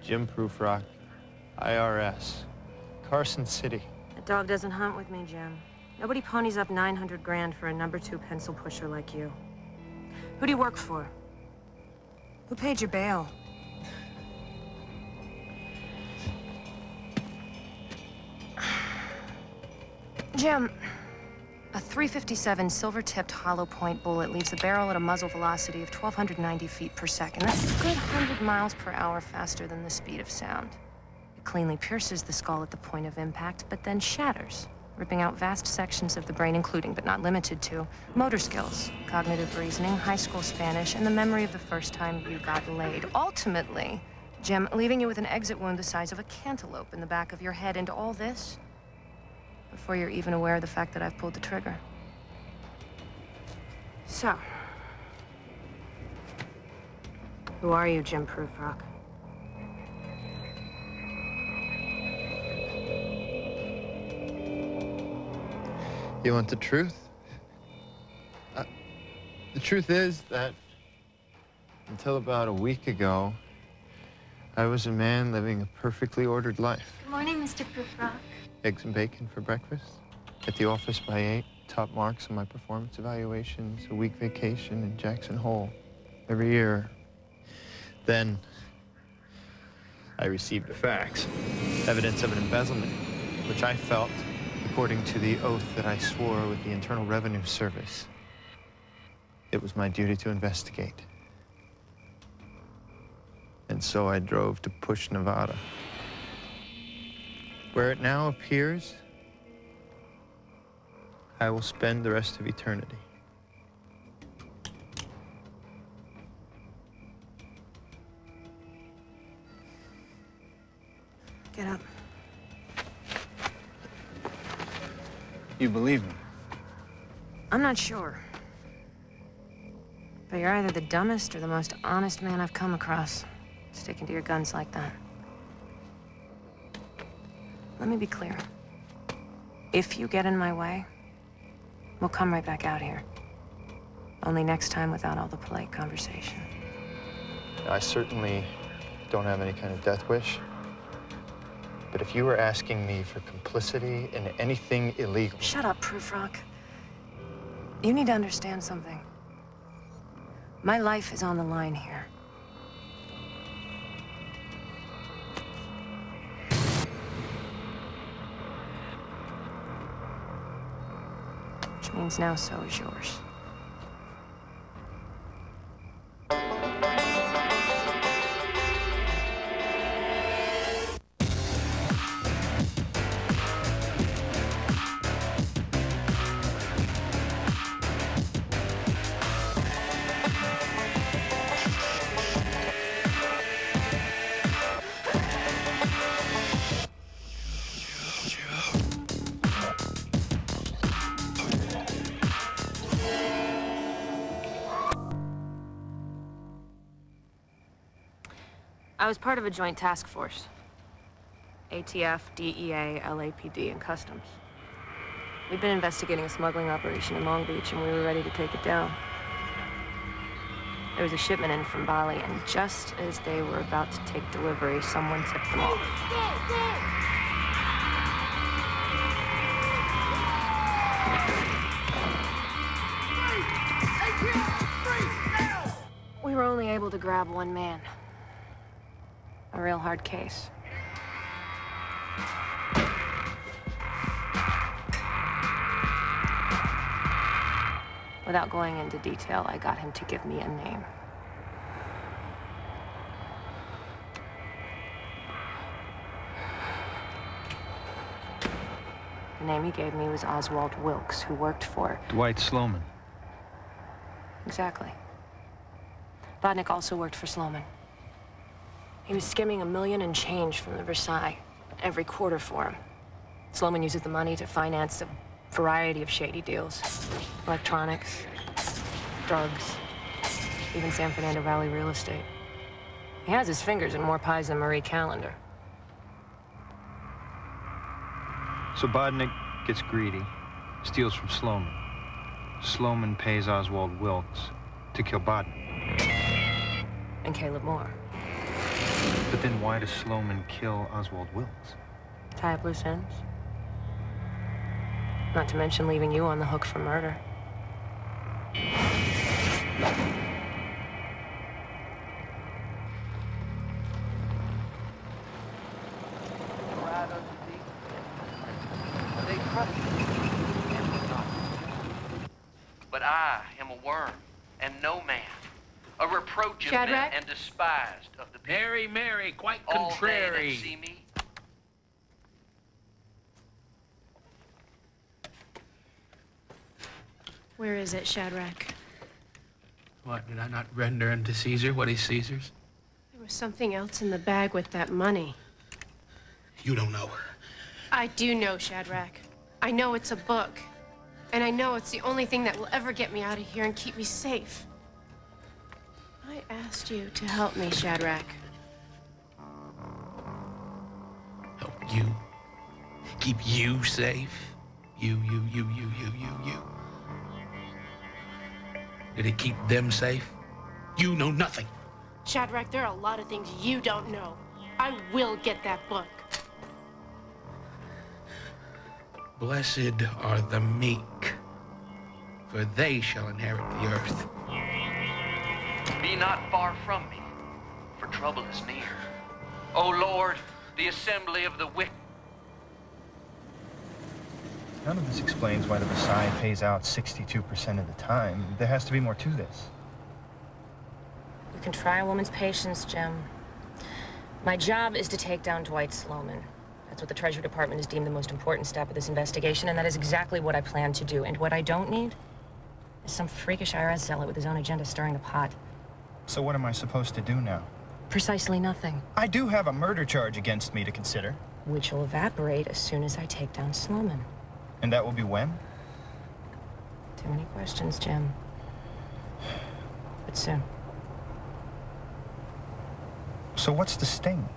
Jim Prufrock, IRS, Carson City. That dog doesn't hunt with me, Jim. Nobody ponies up 900 grand for a #2 pencil pusher like you. Who do you work for? Who paid your bail? Jim, a .357 silver-tipped hollow point bullet leaves the barrel at a muzzle velocity of 1,290 feet per second. That's a good 100 miles per hour faster than the speed of sound. It cleanly pierces the skull at the point of impact, but then shatters, ripping out vast sections of the brain, including, but not limited to, motor skills, cognitive reasoning, high school Spanish, and the memory of the first time you got laid. Ultimately, Jim, leaving you with an exit wound the size of a cantaloupe in the back of your head, and all this before you're even aware of the fact that I've pulled the trigger. So, who are you, Jim Prufrock? You want the truth? The truth is that until about a week ago, I was a man living a perfectly ordered life. Good morning, Mr. Prufrock. Eggs and bacon for breakfast. At the office by 8. Top marks on my performance evaluations. A week vacation in Jackson Hole every year. Then I received a fax. Evidence of an embezzlement, which I felt, according to the oath that I swore with the Internal Revenue Service, it was my duty to investigate. And so I drove to Push, Nevada, where it now appears I will spend the rest of eternity. Get up. You believe me? I'm not sure. But you're either the dumbest or the most honest man I've come across, sticking to your guns like that. Let me be clear. If you get in my way, we'll come right back out here. Only next time without all the polite conversation. I certainly don't have any kind of death wish. But if you were asking me for complicity in anything illegal... Shut up, Prufrock. You need to understand something. My life is on the line here. Which means now so is yours. I was part of a joint task force. ATF, DEA, LAPD, and Customs. We'd been investigating a smuggling operation in Long Beach, and we were ready to take it down. There was a shipment in from Bali, and just as they were about to take delivery, someone tipped them off. We were only able to grab one man. A real hard case. Without going into detail, I got him to give me a name. The name he gave me was Oswald Wilkes, who worked for... Dwight Sloman. Exactly. Vodnik also worked for Sloman. He was skimming $1 million and change from the Versailles every quarter for him. Sloman uses the money to finance a variety of shady deals. Electronics, drugs, even San Fernando Valley real estate. He has his fingers in more pies than Marie Callender. So Vodnik gets greedy, steals from Sloman. Sloman pays Oswald Wilkes to kill Vodnik. And Caleb Moore. But then why does Sloman kill Oswald Wilkes? Tie up loose ends. Not to mention leaving you on the hook for murder. But I am a worm and no man, a reproach of men Shadrach? and despised of the people. Mary, Mary, quite All they contrary. that see me. Where is it, Shadrach? What, did I not render unto Caesar what is Caesar's? There was something else in the bag with that money. You don't know. I do know, Shadrach. I know it's a book. And I know it's the only thing that will ever get me out of here and keep me safe. I asked you to help me, Shadrach. Help you. Keep you safe. You. Did it keep them safe? You know nothing. Shadrach, there are a lot of things you don't know. I will get that book. Blessed are the meek, for they shall inherit the earth. Be not far from me, for trouble is near. O Lord, the assembly of the wicked. None of this explains why the Versailles pays out 62% of the time. There has to be more to this. You can try a woman's patience, Jim. My job is to take down Dwight Sloman. That's what the Treasury Department has deemed the most important step of this investigation, and that is exactly what I plan to do. And what I don't need is some freakish IRS zealot with his own agenda stirring the pot. So what am I supposed to do now? Precisely nothing. I do have a murder charge against me to consider. Which will evaporate as soon as I take down Sloman. And that will be when? Too many questions, Jim. But soon. So what's the sting?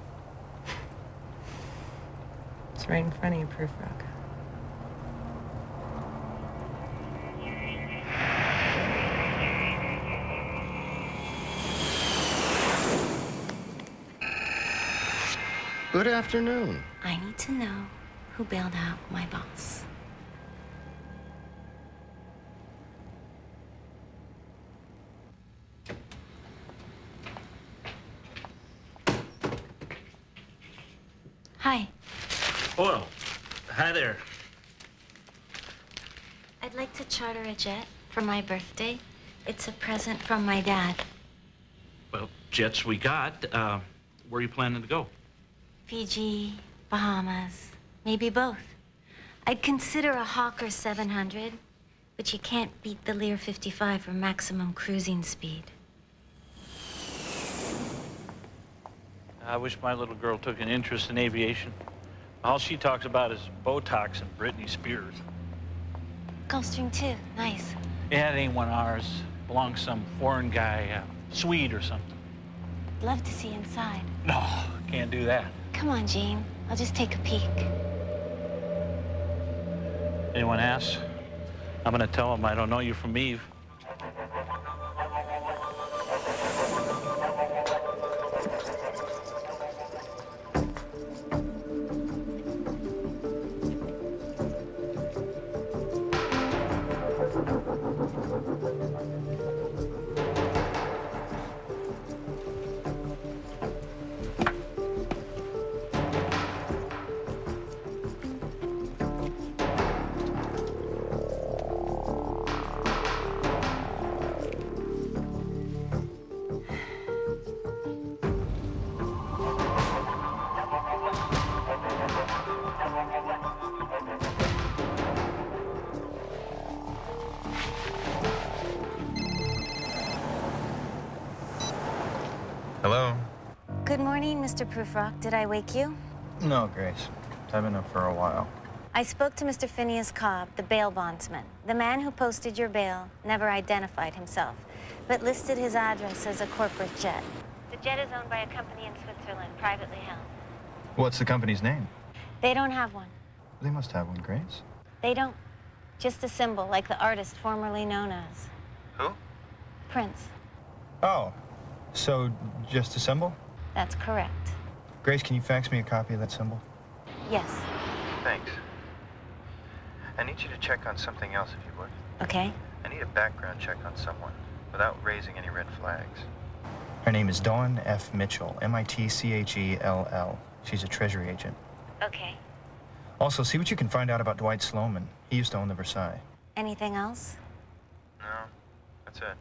It's right in front of you, Prufrock. Good afternoon. I need to know who bailed out my boss. Hi. Well, hi there. I'd like to charter a jet for my birthday. It's a present from my dad. Well, jets we got. Where are you planning to go? Fiji, Bahamas, maybe both. I'd consider a Hawker 700, but you can't beat the Lear 55 for maximum cruising speed. I wish my little girl took an interest in aviation. All she talks about is Botox and Britney Spears. Gulfstream 2, nice. Yeah, it ain't one of ours. Belongs to some foreign guy, Swede or something. Love to see inside. No, can't do that. Come on, Gene. I'll just take a peek. Anyone asks, I'm gonna tell them I don't know you from Eve. Hello? Good morning, Mr. Prufrock. Did I wake you? No, Grace. I've been up for a while. I spoke to Mr. Phineas Cobb, the bail bondsman. The man who posted your bail never identified himself, but listed his address as a corporate jet. The jet is owned by a company in Switzerland, privately held. What's the company's name? They don't have one. They must have one, Grace. They don't. Just a symbol, like the artist formerly known as. Who? Prince. Oh, so just a symbol? That's correct. Grace, can you fax me a copy of that symbol? Yes. Thanks. I need you to check on something else, if you would. Okay. I need a background check on someone without raising any red flags. Her name is Dawn F. Mitchell, M-I-T-C-H-E-L-L. She's a Treasury agent. Okay. Also, see what you can find out about Dwight Sloman. He used to own the Versailles. Anything else? No, that's it.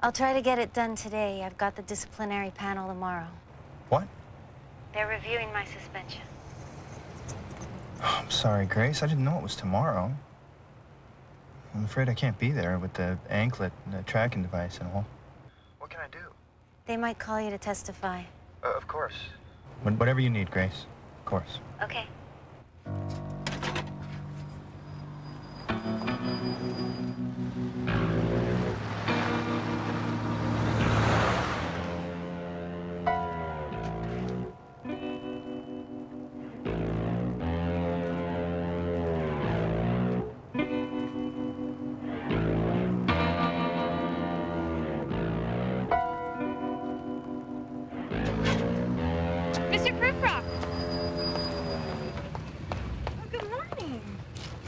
I'll try to get it done today. I've got the disciplinary panel tomorrow. What? They're reviewing my suspension. Oh, I'm sorry, Grace. I didn't know it was tomorrow. I'm afraid I can't be there with the anklet and the tracking device and all. What can I do? They might call you to testify. Of course. Whatever you need, Grace. Of course. Okay.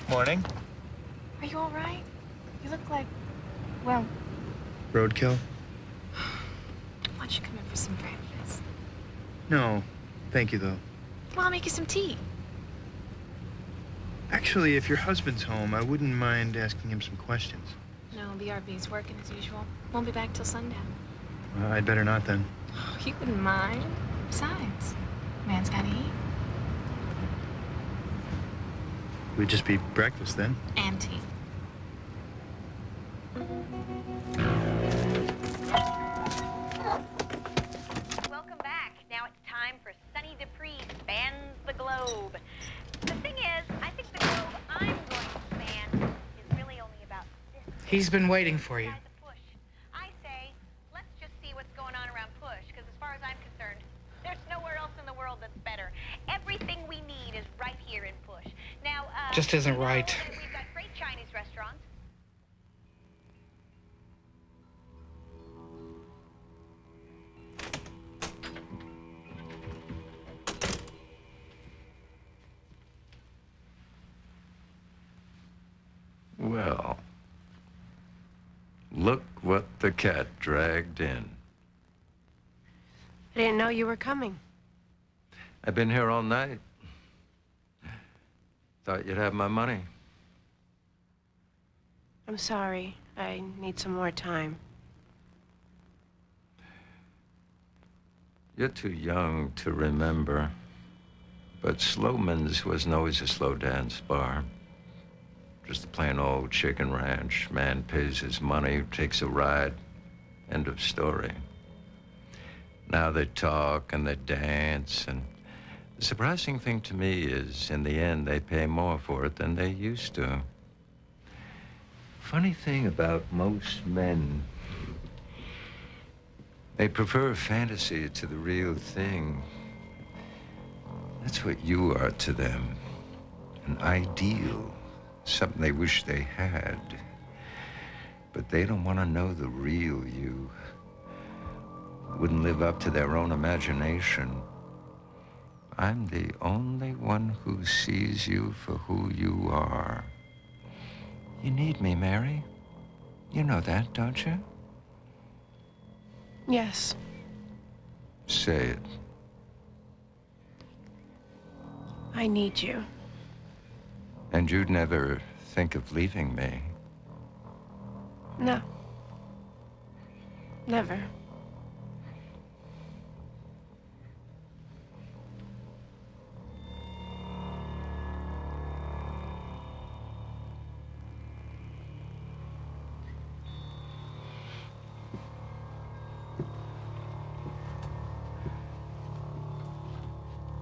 Morning. Are you all right? You look like, well... Roadkill? Why don't you come in for some breakfast? No, thank you, though. Well, I'll make you some tea. Actually, if your husband's home, I wouldn't mind asking him some questions. No, BRB's working as usual. Won't be back till sundown. Well, I'd better not, then. Oh, you wouldn't mind. Besides, man's gotta eat. It would just be breakfast, then. And tea. Welcome back. Now it's time for Sonny Dupree Spans the Globe. The thing is, I think the globe I'm going to span is really only about this. He's been waiting for you. I say, let's just see what's going on around Push, because as far as I'm concerned, there's nowhere else in the world that's better. Everything we need is right here in Push. Now, just isn't right. We've got great Chinese restaurants. Well, look what the cat dragged in. I didn't know you were coming. I've been here all night. Thought you'd have my money. I'm sorry. I need some more time. You're too young to remember, but Sloman's wasn't always a slow dance bar. Just a plain old chicken ranch. Man pays his money, takes a ride, end of story. Now they talk and they dance, and the surprising thing to me is, in the end, they pay more for it than they used to. Funny thing about most men, they prefer fantasy to the real thing. That's what you are to them, an ideal, something they wish they had. But they don't want to know the real you. Wouldn't live up to their own imagination. I'm the only one who sees you for who you are. You need me, Mary. You know that, don't you? Yes. Say it. I need you. And you'd never think of leaving me. No. Never.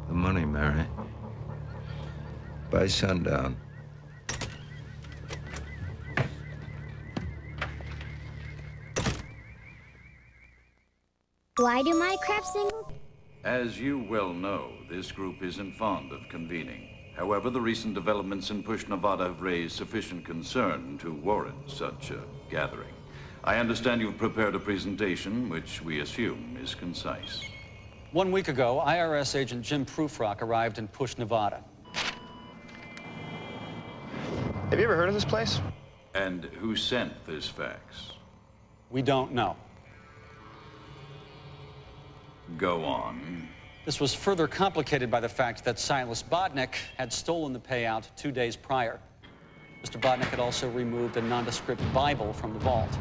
The money, Mary. By sundown. Why do my crafts sing? As you well know, this group isn't fond of convening. However, the recent developments in Push, Nevada have raised sufficient concern to warrant such a gathering. I understand you've prepared a presentation, which we assume is concise. 1 week ago, IRS agent Jim Prufrock arrived in Push, Nevada. Have you ever heard of this place? And who sent this fax? We don't know. Go on. This was further complicated by the fact that Silas Bodnick had stolen the payout 2 days prior. Mr. Bodnick had also removed a nondescript Bible from the vault.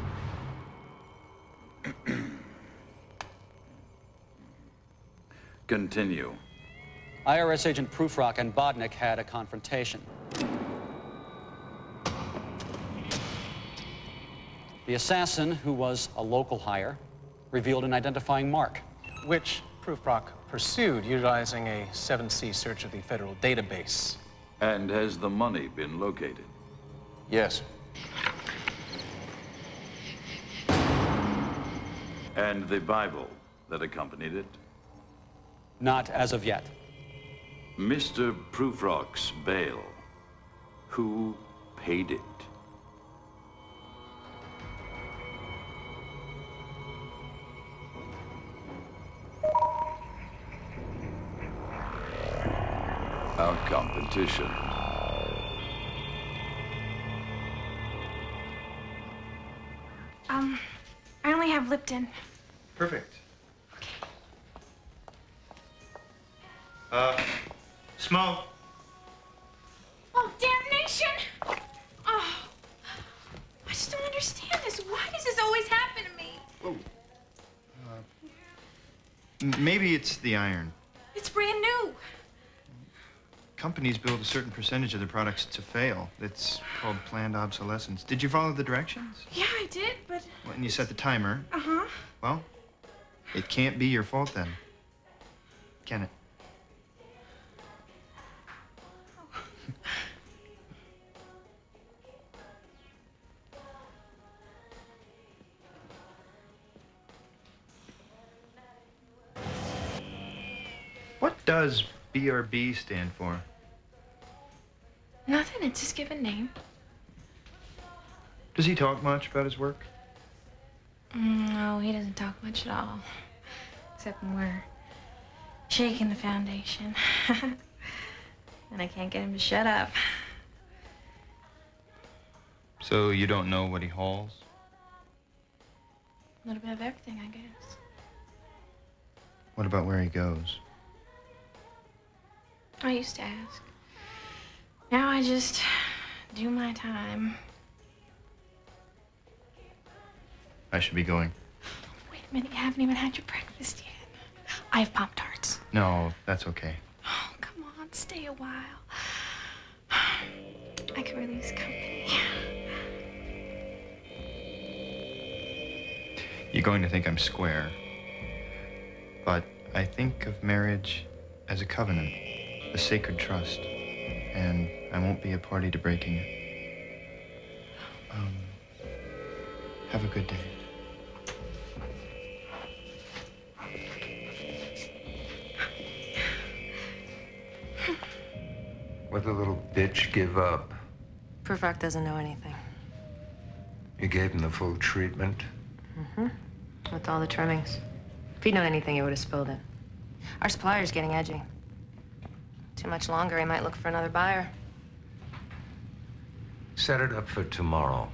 Continue. IRS agent Prufrock and Bodnick had a confrontation. The assassin, who was a local hire, revealed an identifying mark, which Prufrock pursued utilizing a 7C search of the federal database. And has the money been located? Yes. And the Bible that accompanied it? Not as of yet. Mr. Prufrock's bail. Who paid it? Our competition. I only have Lipton. Perfect. Smoke. Oh, damnation! Oh, I just don't understand this. Why does this always happen to me? Whoa. Maybe it's the iron. It's brand new. Companies build a certain percentage of their products to fail. It's called planned obsolescence. Did you follow the directions? Yeah, I did, but... Well, and you set the timer. Uh-huh. Well, it can't be your fault then. Can it? What does BRB stand for? Nothing, it's his given name. Does he talk much about his work? No, he doesn't talk much at all. Except when we're shaking the foundation. And I can't get him to shut up. So you don't know what he hauls? A little bit of everything, I guess. What about where he goes? I used to ask. Now I just do my time. I should be going. Wait a minute, you haven't even had your breakfast yet. I have Pop-Tarts. No, that's okay. Oh, come on, stay a while. I can really use company. You're going to think I'm square, but I think of marriage as a covenant, a sacred trust, and I won't be a party to breaking it. Have a good day. What the little bitch give up? Prufrock doesn't know anything. You gave him the full treatment? Mm-hmm. With all the trimmings. If he'd known anything, he would have spilled it. Our supplier's getting edgy. Too much longer, he might look for another buyer. Set it up for tomorrow.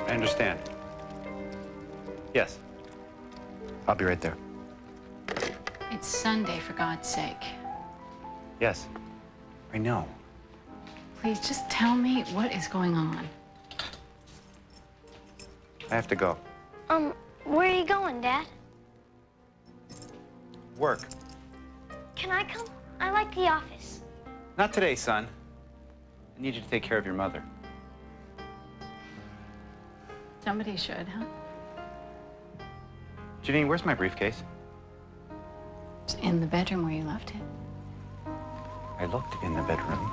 I understand. Yes. I'll be right there. It's Sunday, for God's sake. Yes. I know. Please, just tell me what is going on. I have to go. Where are you going, Dad? Work. Can I come? I like the office. Not today, son. I need you to take care of your mother. Somebody should, huh? Janine, where's my briefcase? It's in the bedroom where you left it. I looked in the bedroom.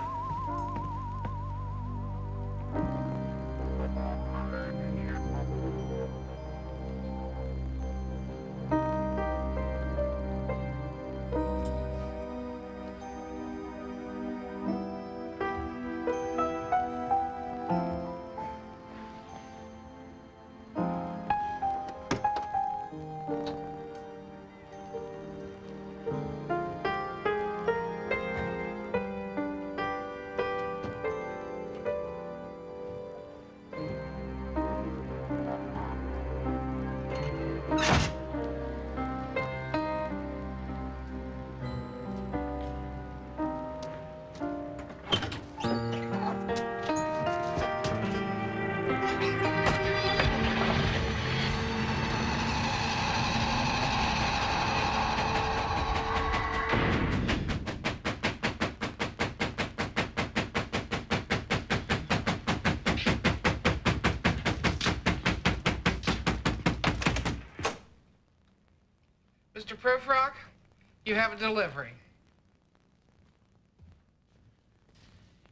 Mr. Prufrock, you have a delivery.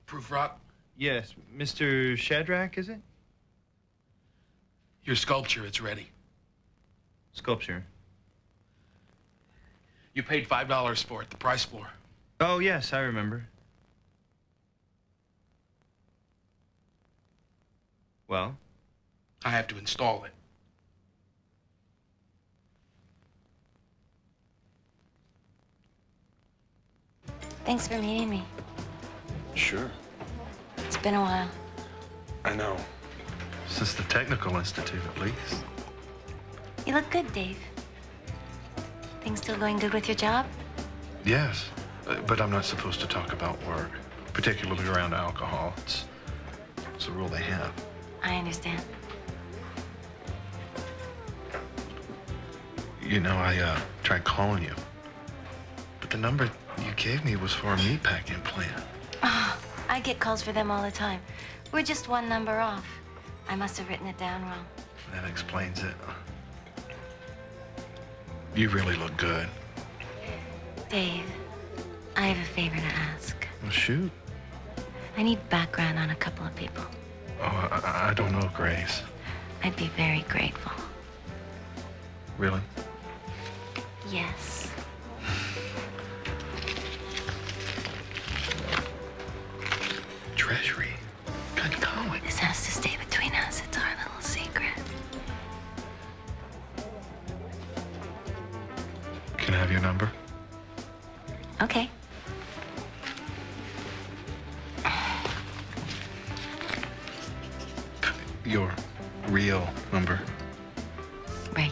Prufrock? Yes, Mr. Shadrack, is it? Your sculpture, it's ready. Sculpture? You paid $5 for it, the price floor. Oh, yes, I remember. Well? I have to install it. Thanks for meeting me. Sure. It's been a while. I know. Since the Technical Institute, at least. You look good, Dave. Things still going good with your job? Yes, but I'm not supposed to talk about work, particularly around alcohol. It's a rule they have. I understand. You know, I tried calling you, but the number you gave me was for a meatpack implant. Oh, I get calls for them all the time. We're just one number off. I must have written it down wrong. That explains it. You really look good. Dave, I have a favor to ask. Well, shoot. I need background on a couple of people. Oh, I don't know, Grace. I'd be very grateful. Really? Yes. Treasury. Good going. This has to stay between us. It's our little secret. Can I have your number? Okay. Your real number. Right.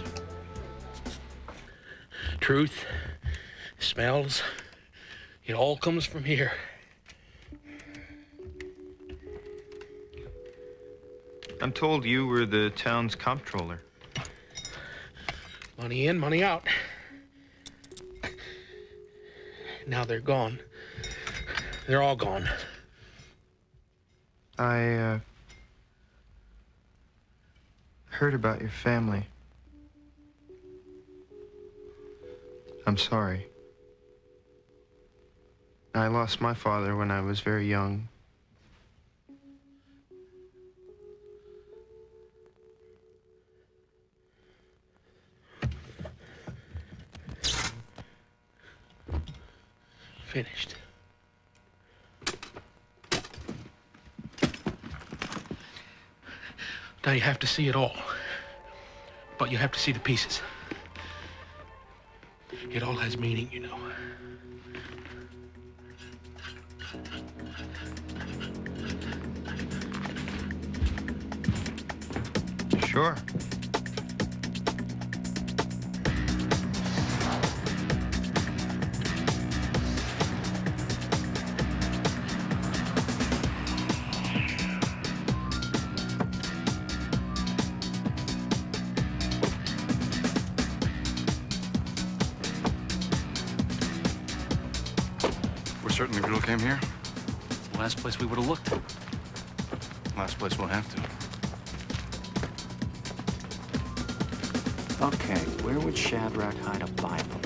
Truth, smells, it all comes from here. I'm told you were the town's comptroller. Money in, money out. Now they're gone. They're all gone. I heard about your family. I'm sorry. I lost my father when I was very young. Finished. Now you have to see it all. But you have to see the pieces. It all has meaning, you know. Sure. We're certain the girl came here? Last place we would have looked. Last place we'll have to. Okay, where would Shadrack hide a Bible?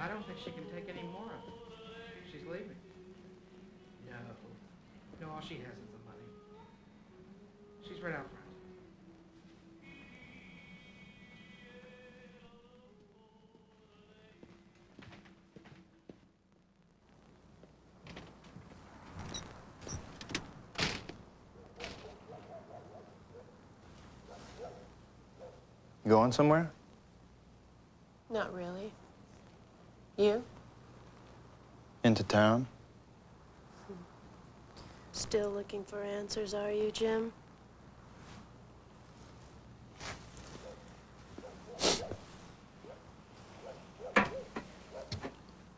I don't think she can take any more of it. She's leaving. No. No, all she has is the money. She's right out front. You going somewhere? Not really. You? Into town? Still looking for answers, are you, Jim?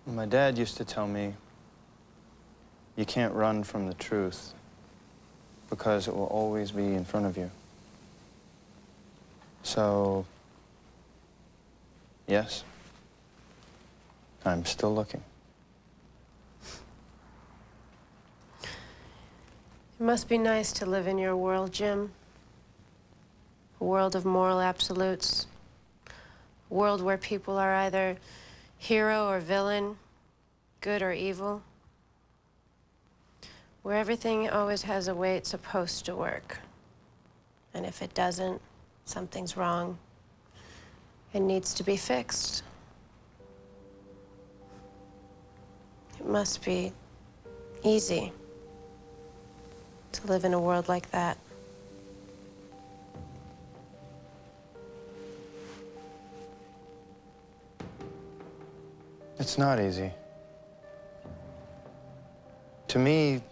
My dad used to tell me, you can't run from the truth because it will always be in front of you. So, yes, I'm still looking. It must be nice to live in your world, Jim. A world of moral absolutes. A world where people are either hero or villain, good or evil. Where everything always has a way it's supposed to work. And if it doesn't, something's wrong. It needs to be fixed. It must be easy to live in a world like that. It's not easy. To me,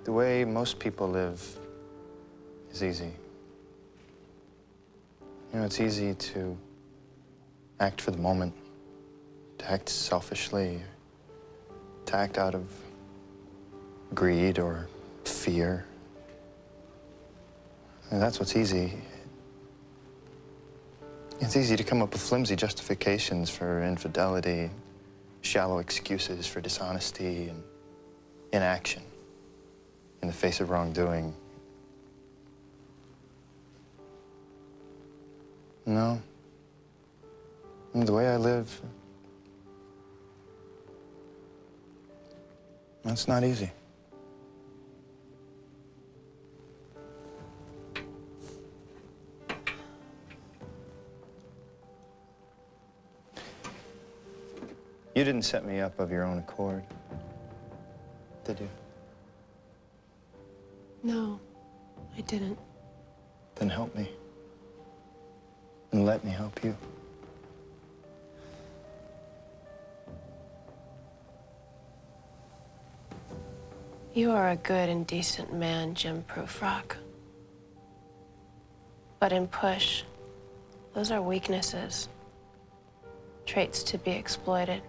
the way most people live is easy. You know, it's easy to act for the moment, to act selfishly, to act out of greed or fear. And that's what's easy. It's easy to come up with flimsy justifications for infidelity, shallow excuses for dishonesty and inaction in the face of wrongdoing. No. The way I live, that's not easy. You didn't set me up of your own accord, did you? No, I didn't. Then help me. And let me help you. You are a good and decent man, Jim Prufrock. But in push, those are weaknesses. Traits to be exploited.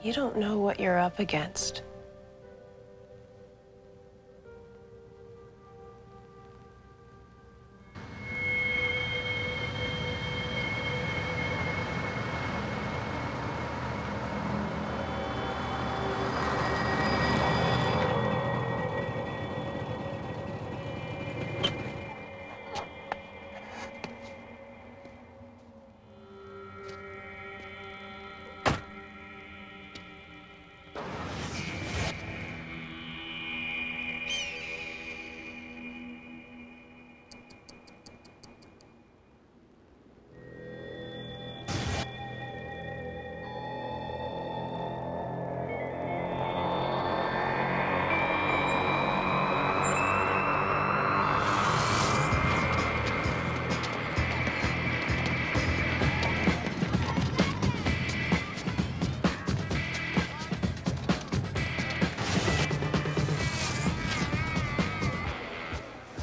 You don't know what you're up against.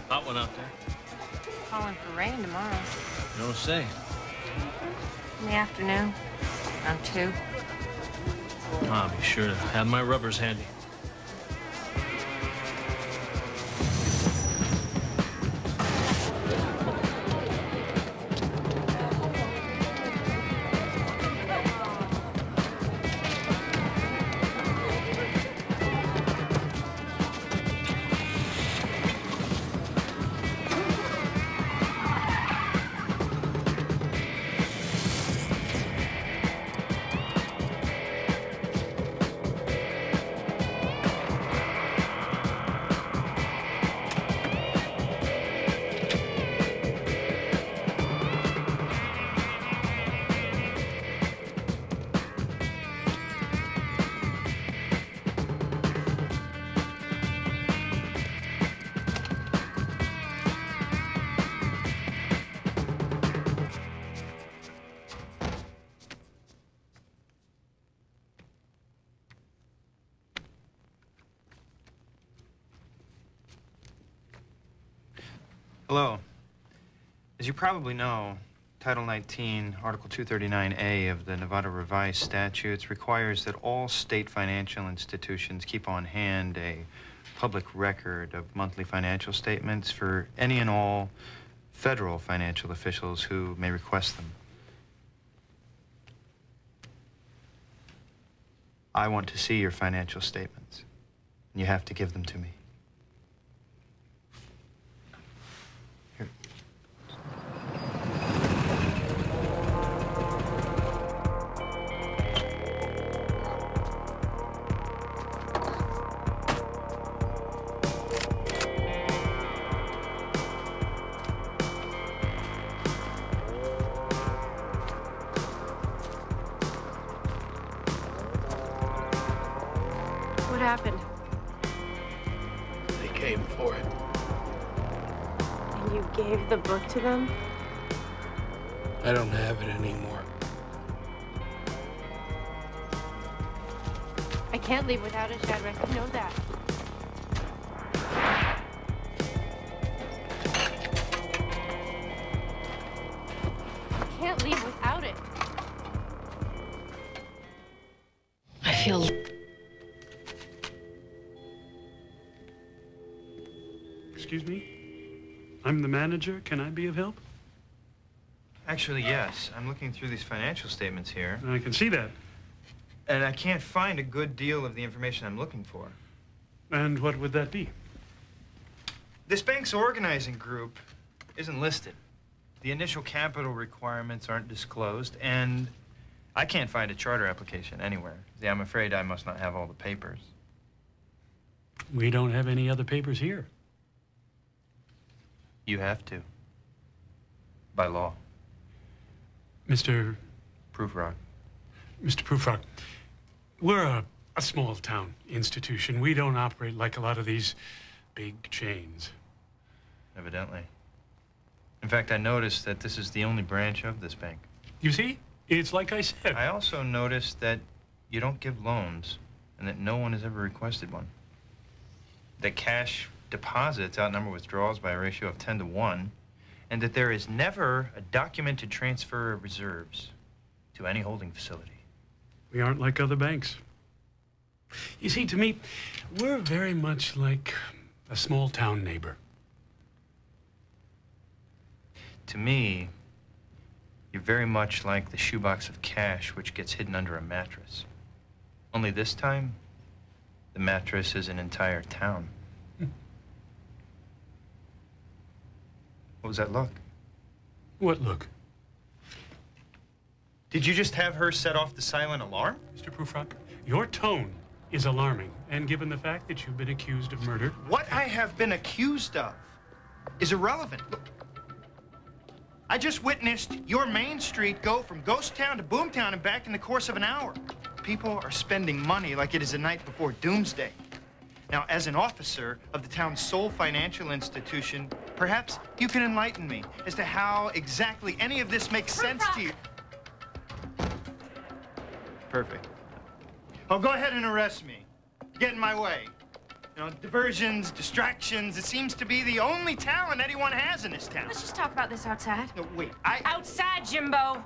Hot one out there. Calling for rain tomorrow. You don't say. In the afternoon. Around 2. I'll be sure to have my rubbers handy. Hello. As you probably know, Title 19, Article 239A of the Nevada Revised Statutes requires that all state financial institutions keep on hand a public record of monthly financial statements for any and all federal financial officials who may request them. I want to see your financial statements, and you have to give them to me. Here. What happened? They came for it. And you gave the book to them? I don't have it anymore. I can't leave without it, Shadrach. You know that. I can't leave without it. I feel... Excuse me? I'm the manager. Can I be of help? Actually, yes. I'm looking through these financial statements here. I can see that. And I can't find a good deal of the information I'm looking for. And what would that be? This bank's organizing group isn't listed. The initial capital requirements aren't disclosed, and I can't find a charter application anywhere. Yeah, I'm afraid I must not have all the papers. We don't have any other papers here. You have to. By law. Mr. Prufrock. Mr. Prufrock, we're a small town institution. We don't operate like a lot of these big chains. Evidently. In fact, I noticed that this is the only branch of this bank. You see? It's like I said. I also noticed that you don't give loans and that no one has ever requested one. That cash deposits outnumber withdrawals by a ratio of 10 to 1, and that there is never a documented transfer of reserves to any holding facility. We aren't like other banks. You see, to me, we're very much like a small town neighbor. To me, you're very much like the shoebox of cash which gets hidden under a mattress. Only this time, the mattress is an entire town. What was that look? What look? Did you just have her set off the silent alarm? Mr. Prufrock, your tone is alarming, and given the fact that you've been accused of murder... What I have been accused of is irrelevant. Look, I just witnessed your Main Street go from ghost town to boom town and back in the course of an hour. People are spending money like it is the night before doomsday. Now, as an officer of the town's sole financial institution, perhaps you can enlighten me as to how exactly any of this makes sense to you. Perfect. Oh, go ahead and arrest me. Get in my way. You know, diversions, distractions, it seems to be the only talent anyone has in this town. Let's just talk about this outside. No, wait, Outside, Jimbo!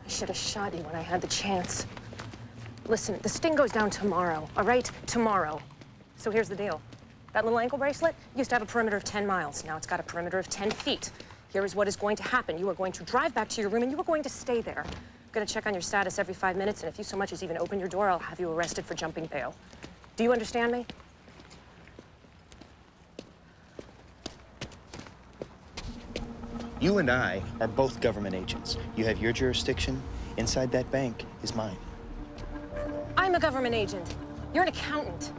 I should have shot you when I had the chance. Listen, the sting goes down tomorrow, all right? Tomorrow. So here's the deal. That little ankle bracelet used to have a perimeter of 10 miles. Now it's got a perimeter of 10 feet. Here is what is going to happen. You are going to drive back to your room and you are going to stay there. I'm going to check on your status every 5 minutes, and if you so much as even open your door, I'll have you arrested for jumping bail. Do you understand me? You and I are both government agents. You have your jurisdiction. Inside that bank is mine. I'm a government agent. You're an accountant.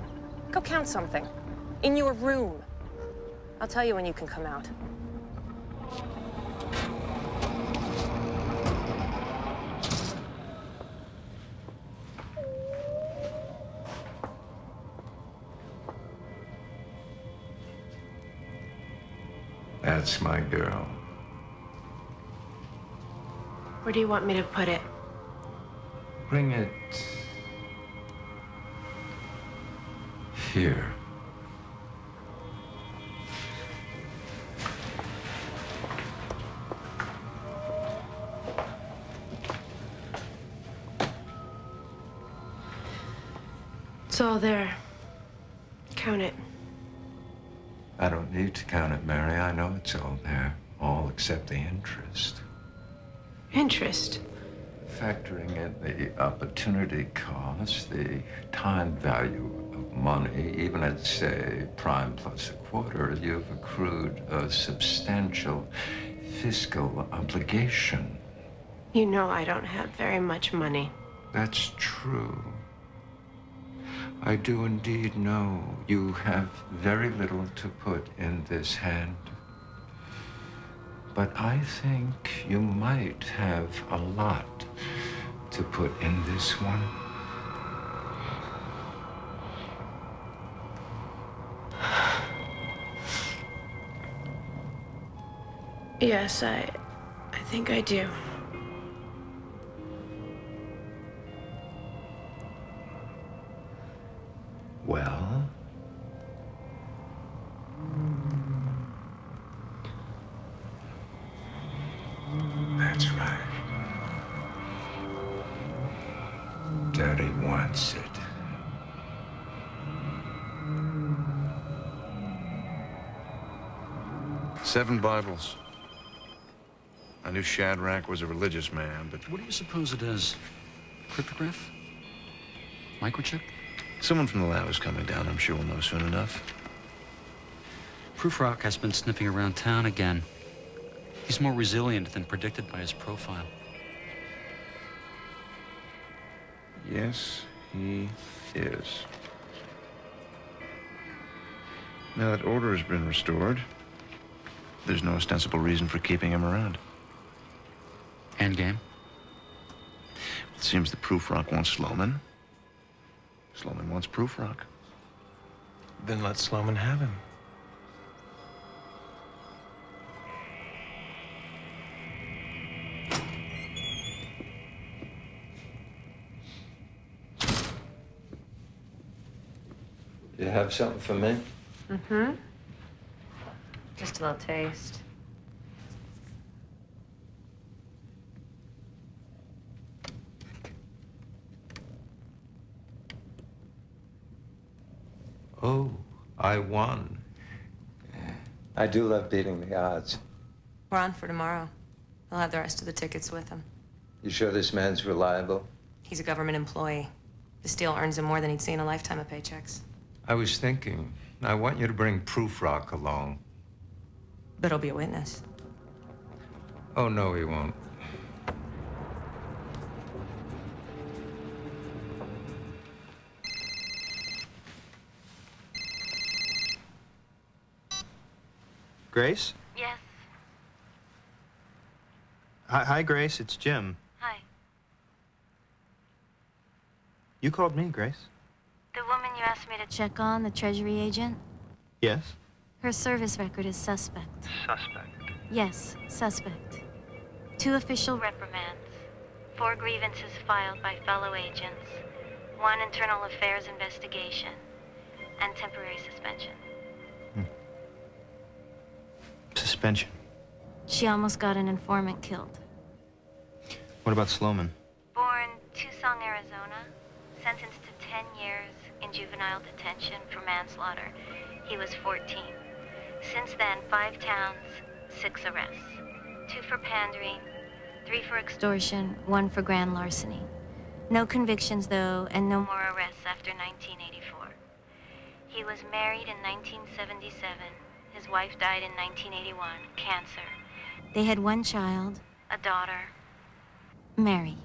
Go count something. In your room. I'll tell you when you can come out. That's my girl. Where do you want me to put it? Bring it here. It's all there. Count it. I don't need to count it, Mary. I know it's all there. All except the interest. Interest? Factoring in the opportunity cost, the time value of money, even at, say, prime plus a quarter, you've accrued a substantial fiscal obligation. You know I don't have very much money. That's true. I do indeed know you have very little to put in this hand. But I think you might have a lot to put in this one. Yes, I think I do. Well? That's right. Daddy wants it. Seven Bibles. I knew Shadrach was a religious man, but... What do you suppose it is? Cryptograph? Microchip? Someone from the lab is coming down. I'm sure we'll know soon enough. Prufrock has been sniffing around town again. He's more resilient than predicted by his profile. Yes, he is. Now that order has been restored, there's no ostensible reason for keeping him around. Endgame? It seems that Prufrock wants Sloman. Sloman wants Prufrock. Then let Sloman have him. You have something for me? Mm-hmm. Just a little taste. Oh, I won. I do love beating the odds. We're on for tomorrow. He'll have the rest of the tickets with him. You sure this man's reliable? He's a government employee. This deal earns him more than he'd see in a lifetime of paychecks. I was thinking, I want you to bring Prufrock along. But he'll be a witness. Oh, no, he won't. Grace? Yes. Hi, Grace. It's Jim. Hi. You called me, Grace. The woman you asked me to check on, the Treasury agent? Yes? Her service record is suspect. Suspect? Yes, suspect. 2 official reprimands, 4 grievances filed by fellow agents, 1 internal affairs investigation, and temporary suspension. Suspension. She almost got an informant killed. What about Sloman? Born Tucson, Arizona, sentenced to 10 years in juvenile detention for manslaughter. He was 14. Since then, 5 towns, 6 arrests. 2 for pandering, 3 for extortion, 1 for grand larceny. No convictions, though, and no more arrests after 1984. He was married in 1977. His wife died in 1981, cancer. They had 1 child, a daughter, Mary.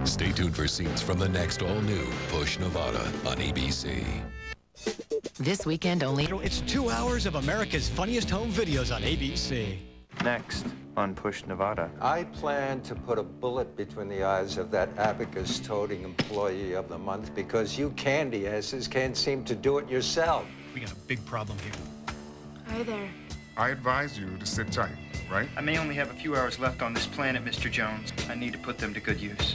Stay tuned for scenes from the next all-new Push Nevada on ABC. This weekend only. It's 2 hours of America's funniest home videos on ABC. Next on Push Nevada. I plan to put a bullet between the eyes of that abacus toting employee of the month because you candy asses can't seem to do it yourself. We got a big problem here. Hi there. I advise you to sit tight, right? I may only have a few hours left on this planet, Mr. Jones. I need to put them to good use.